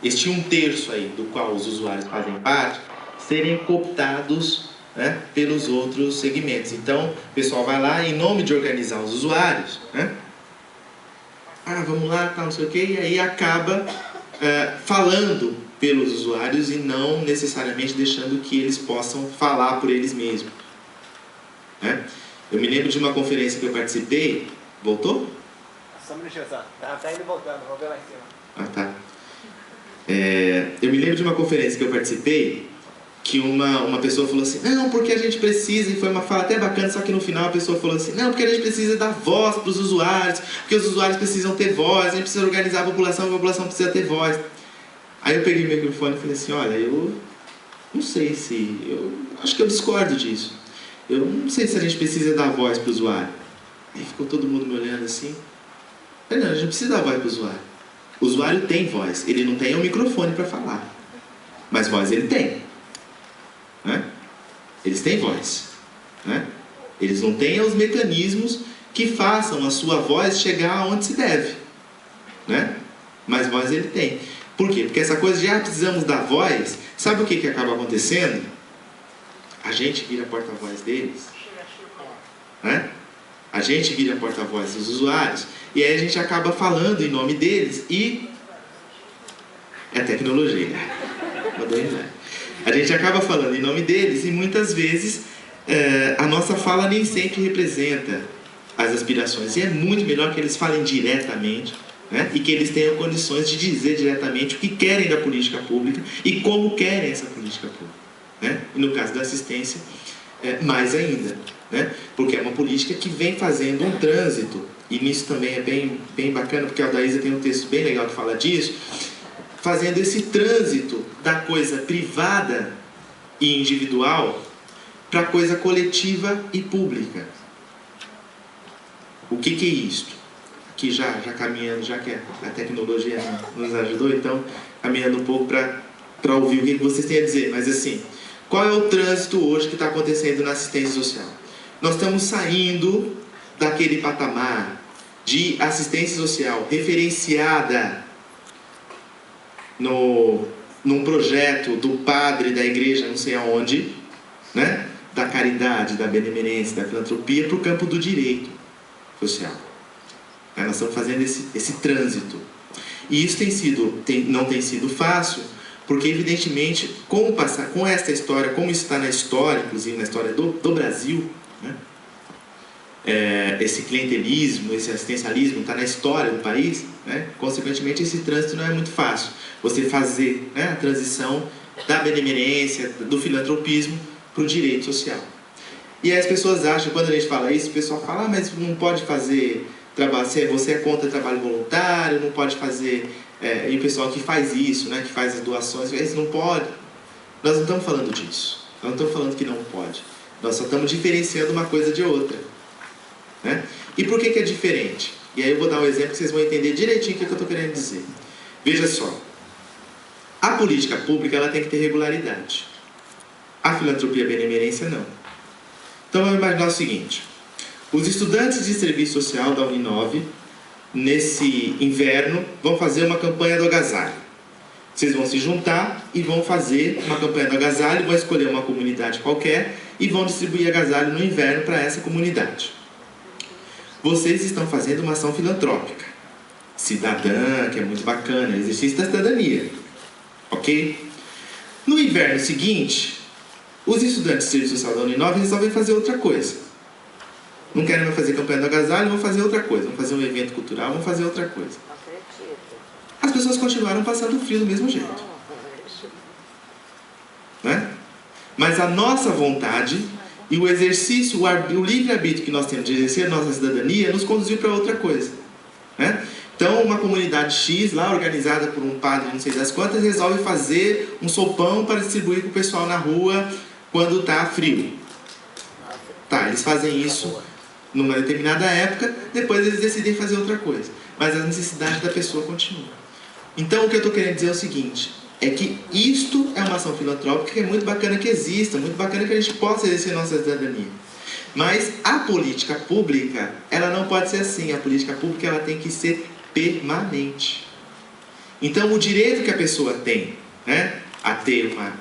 este 1/3 aí, do qual os usuários fazem parte, serem cooptados, né, pelos outros segmentos. Então, o pessoal vai lá em nome de organizar os usuários, né? Vamos lá, tal, não sei o quê, e aí acaba falando pelos usuários e não necessariamente deixando que eles possam falar por eles mesmos, né? Eu me lembro de uma conferência que eu participei. Voltou? Só um minutinho só. Tá indo voltando, vou ver lá em cima. Tá. Eu me lembro de uma conferência que eu participei que uma pessoa falou assim, não, porque a gente precisa, e foi uma fala até bacana, só que no final a pessoa falou assim, não, porque a gente precisa dar voz para os usuários, porque os usuários precisam ter voz, a gente precisa organizar a população precisa ter voz. Aí eu peguei o microfone e falei assim, olha, eu não sei se, eu acho que eu discordo disso. Eu não sei se a gente precisa dar voz para o usuário. Aí ficou todo mundo me olhando assim. Eu falei, não, a gente precisa dar voz para o usuário. O usuário tem voz, ele não tem um microfone para falar, mas voz ele tem, né? Eles têm voz, né? Eles não têm os mecanismos que façam a sua voz chegar aonde se deve, né? Mas voz ele tem. Por quê? Porque essa coisa de precisamos dar voz, sabe o que acaba acontecendo? A gente vira porta-voz deles, né? A gente vira porta-voz dos usuários, e aí a gente acaba falando em nome deles, e é tecnologia, a gente acaba falando em nome deles, e muitas vezes a nossa fala nem sempre representa as aspirações, e é muito melhor que eles falem diretamente, né? E que eles tenham condições de dizer diretamente o que querem da política pública e como querem essa política pública, né? E no caso da assistência, mais ainda, né? Porque é uma política que vem fazendo um trânsito, e nisso também é bem bacana, porque a Aldaísa tem um texto bem legal que fala disso, fazendo esse trânsito da coisa privada e individual para a coisa coletiva e pública. O que é isto? Aqui já caminhando, já que a tecnologia nos ajudou, então caminhando um pouco para ouvir o que vocês têm a dizer, mas assim, qual é o trânsito hoje que está acontecendo na assistência social? Nós estamos saindo daquele patamar de assistência social referenciada num projeto do padre da igreja, não sei aonde, né? Da caridade, da benemerência, da filantropia, para o campo do direito social. Nós estamos fazendo esse trânsito. E isso não tem sido fácil, porque evidentemente, com esta história, como isso está na história, inclusive na história do Brasil, né? Esse clientelismo, esse assistencialismo está na história do país, né? Consequentemente esse trânsito não é muito fácil. Você fazer, né, a transição da benemerência, do filantropismo para o direito social. E aí as pessoas acham, quando a gente fala isso, o pessoal fala, mas não pode fazer trabalho, você é contra trabalho voluntário, não pode fazer, e o pessoal que faz isso, né, que faz as doações, isso não pode. Nós não estamos falando disso, nós não estamos falando que não pode, nós só estamos diferenciando uma coisa de outra, né? E por que é diferente? E aí eu vou dar um exemplo que vocês vão entender direitinho o que eu estou querendo dizer. Veja só, a política pública ela tem que ter regularidade, a filantropia e a benemerência não. Então vamos imaginar o seguinte, os estudantes de serviço social da Uninove, nesse inverno, vão fazer uma campanha do agasalho. Vocês vão se juntar e vão fazer uma campanha do agasalho, vão escolher uma comunidade qualquer e vão distribuir agasalho no inverno para essa comunidade. Vocês estão fazendo uma ação filantrópica, cidadã, que é muito bacana, exercício da cidadania, ok? No inverno seguinte, os estudantes de serviço social da Uninove resolvem fazer outra coisa. Não querem mais fazer campanha do agasalho, vão fazer outra coisa. Vão fazer um evento cultural, vão fazer outra coisa. As pessoas continuaram passando frio do mesmo jeito, né? Mas a nossa vontade e o exercício, o livre-arbítrio que nós temos de exercer a nossa cidadania nos conduziu para outra coisa, né? Então, uma comunidade X, lá organizada por um padre, não sei das quantas, resolve fazer um sopão para distribuir para o pessoal na rua quando está frio. Tá, eles fazem isso numa determinada época, depois eles decidem fazer outra coisa. Mas a necessidade da pessoa continua. Então, o que eu estou querendo dizer é o seguinte, é que isto é uma ação filantrópica que é muito bacana que exista, muito bacana que a gente possa exercer nossa cidadania. Mas a política pública, ela não pode ser assim. A política pública ela tem que ser permanente. Então, o direito que a pessoa tem, né, a ter uma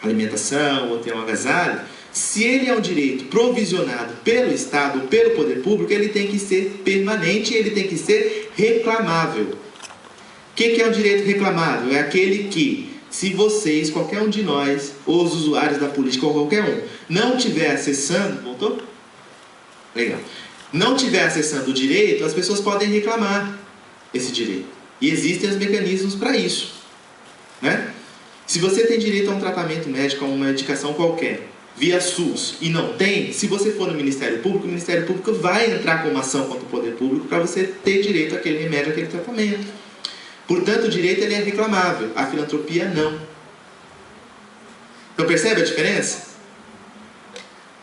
alimentação ou ter um agasalho, se ele é um direito provisionado pelo Estado ou pelo poder público, ele tem que ser permanente, ele tem que ser reclamável. O que é um direito reclamável? É aquele que, se vocês, qualquer um de nós, os usuários da política ou qualquer um, não estiver acessando... Voltou? Legal. Não estiver acessando o direito, as pessoas podem reclamar esse direito. E existem os mecanismos para isso, né? Se você tem direito a um tratamento médico, a uma medicação qualquer, via SUS, e não tem, se você for no Ministério Público, o Ministério Público vai entrar com uma ação contra o poder público para você ter direito àquele remédio, àquele tratamento. Portanto, o direito ele é reclamável, a filantropia não. Então percebe a diferença?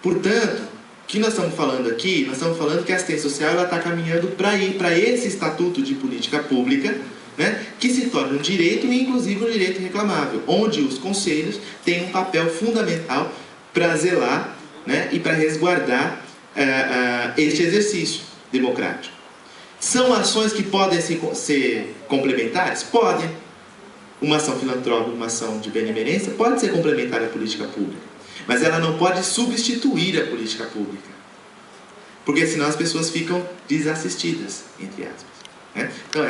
Portanto, o que nós estamos falando aqui? Nós estamos falando que a assistência social está caminhando para esse estatuto de política pública, né, que se torna um direito e inclusive um direito reclamável, onde os conselhos têm um papel fundamental para zelar, né, e para resguardar este exercício democrático. São ações que podem ser complementares? Podem. Uma ação filantrópica, uma ação de benemerência pode ser complementar à política pública, mas ela não pode substituir a política pública, porque senão as pessoas ficam desassistidas, entre aspas, né? Então,